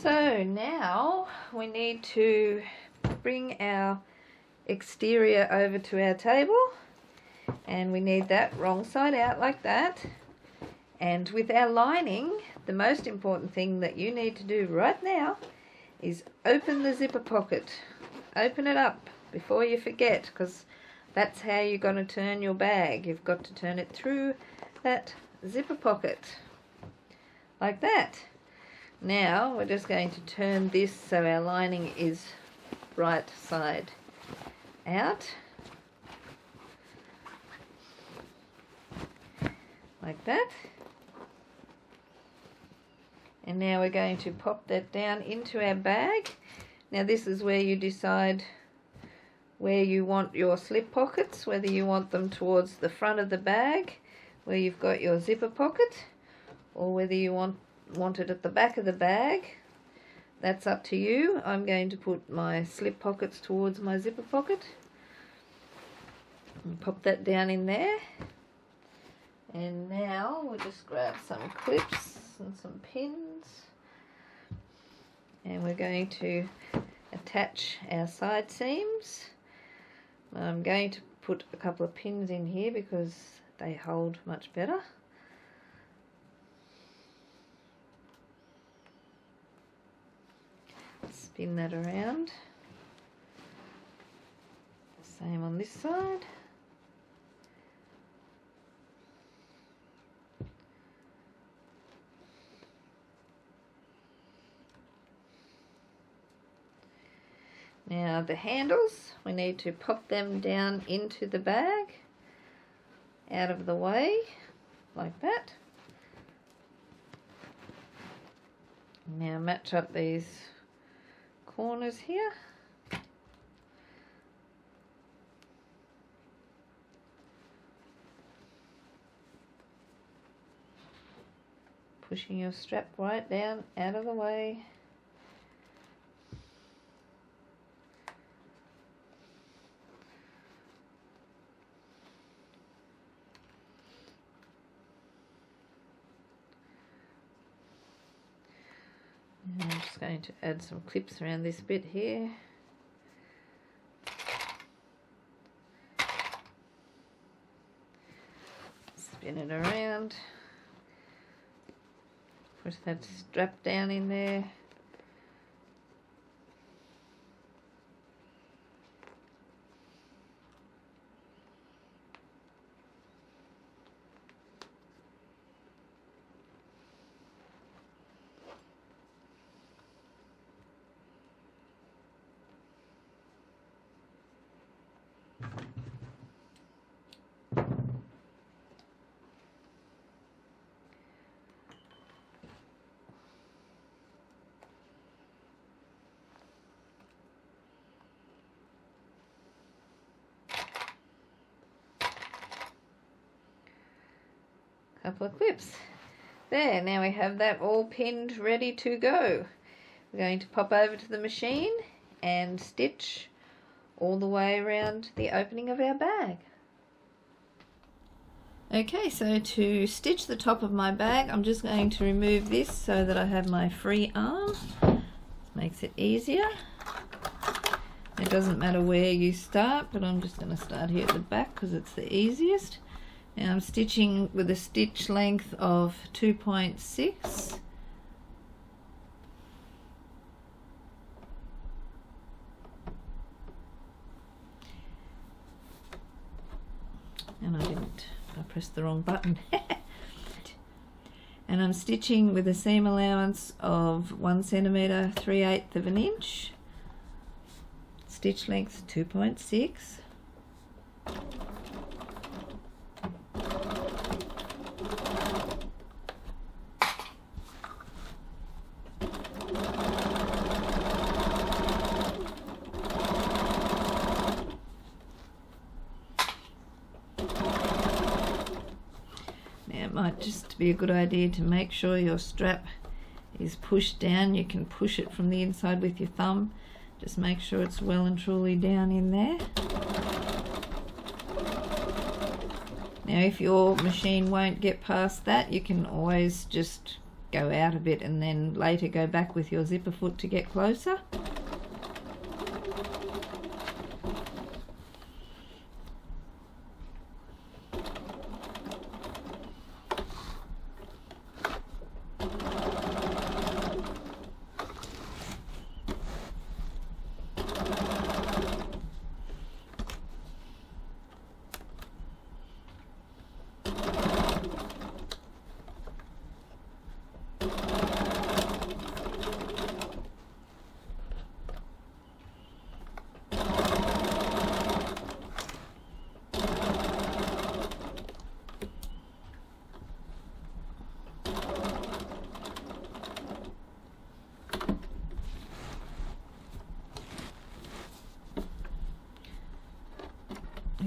So now we need to bring our exterior over to our table, and we need that wrong side out like that. And with our lining, the most important thing that you need to do right now is open the zipper pocket. Open it up before you forget, because that's how you're going to turn your bag. You've got to turn it through that zipper pocket like that. Now we're just going to turn this so our lining is right side out like that. And now we're going to pop that down into our bag. Now this is where you decide where you want your slip pockets, whether you want them towards the front of the bag where you've got your zipper pocket, or whether you want it at the back of the bag. That's up to you. I'm going to put my slip pockets towards my zipper pocket and pop that down in there. And now we'll just grab some clips and some pins, and we're going to attach our side seams. I'm going to put a couple of pins in here because they hold much better. Spin that around. Same on this side. Now the handles, we need to pop them down into the bag, out of the way, like that. Now match up these corners here. Pushing your strap right down, out of the way. And I'm just going to add some clips around this bit here. Spin it around. Push that strap down in there. Couple of clips. There, now we have that all pinned, ready to go. We're going to pop over to the machine and stitch all the way around the opening of our bag. Okay, so to stitch the top of my bag, I'm just going to remove this so that I have my free arm. Makes it easier. It doesn't matter where you start, but I'm just going to start here at the back because it's the easiest. Now I'm stitching with a stitch length of 2.6. And I pressed the wrong button. And I'm stitching with a seam allowance of 1 centimetre, 3/8 of an inch. Stitch length 2.6. Might just be a good idea to make sure your strap is pushed down. You can push it from the inside with your thumb. Just make sure it's well and truly down in there. Now if your machine won't get past that, you can always just go out a bit and then later go back with your zipper foot to get closer.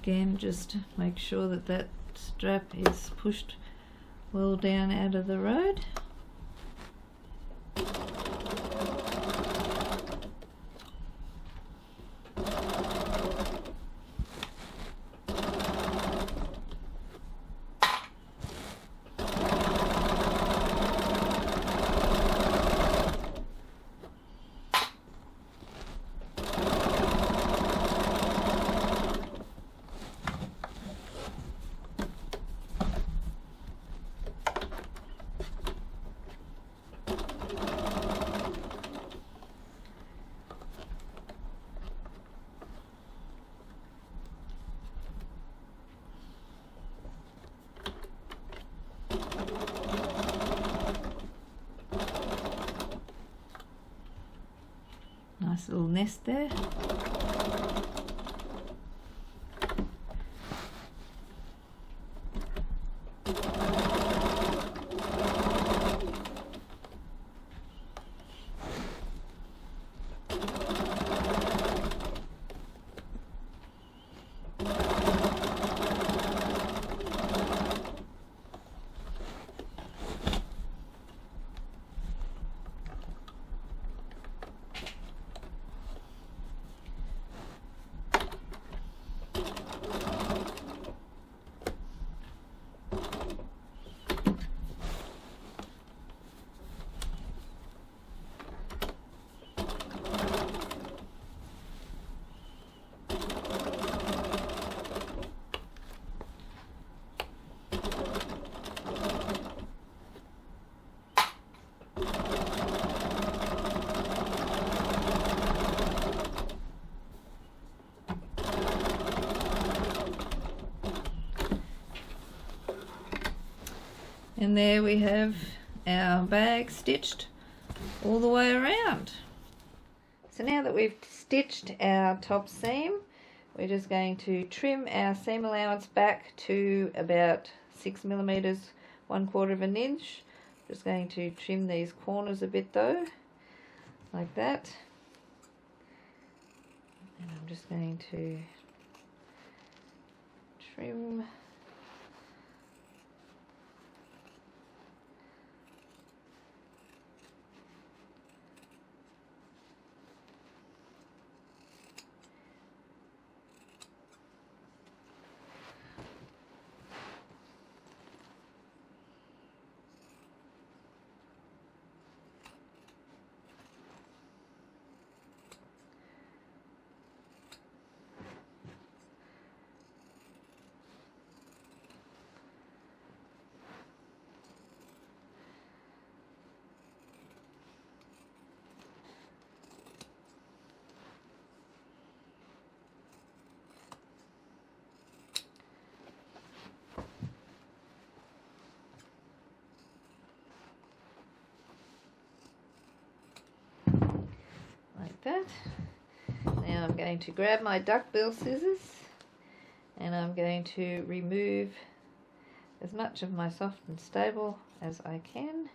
Again, just make sure that that strap is pushed well down out of the road. Nice little nest there. And there we have our bag stitched all the way around. So now that we've stitched our top seam, we're just going to trim our seam allowance back to about 6 millimeters, 1/4 of an inch. Just going to trim these corners a bit though, like that. And I'm just going to trim that. Now I'm going to grab my duckbill scissors and I'm going to remove as much of my soft and stable as I can.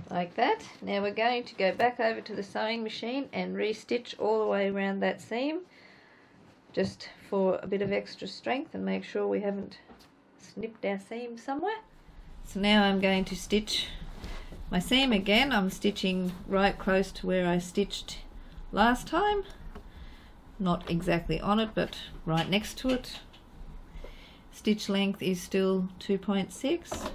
like that. Now we're going to go back over to the sewing machine and re-stitch all the way around that seam, just for a bit of extra strength and make sure we haven't snipped our seam somewhere. So now I'm going to stitch my seam again. I'm stitching right close to where I stitched last time, not exactly on it but right next to it. Stitch length is still 2.6.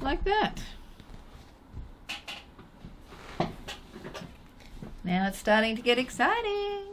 Like that. Now it's starting to get exciting.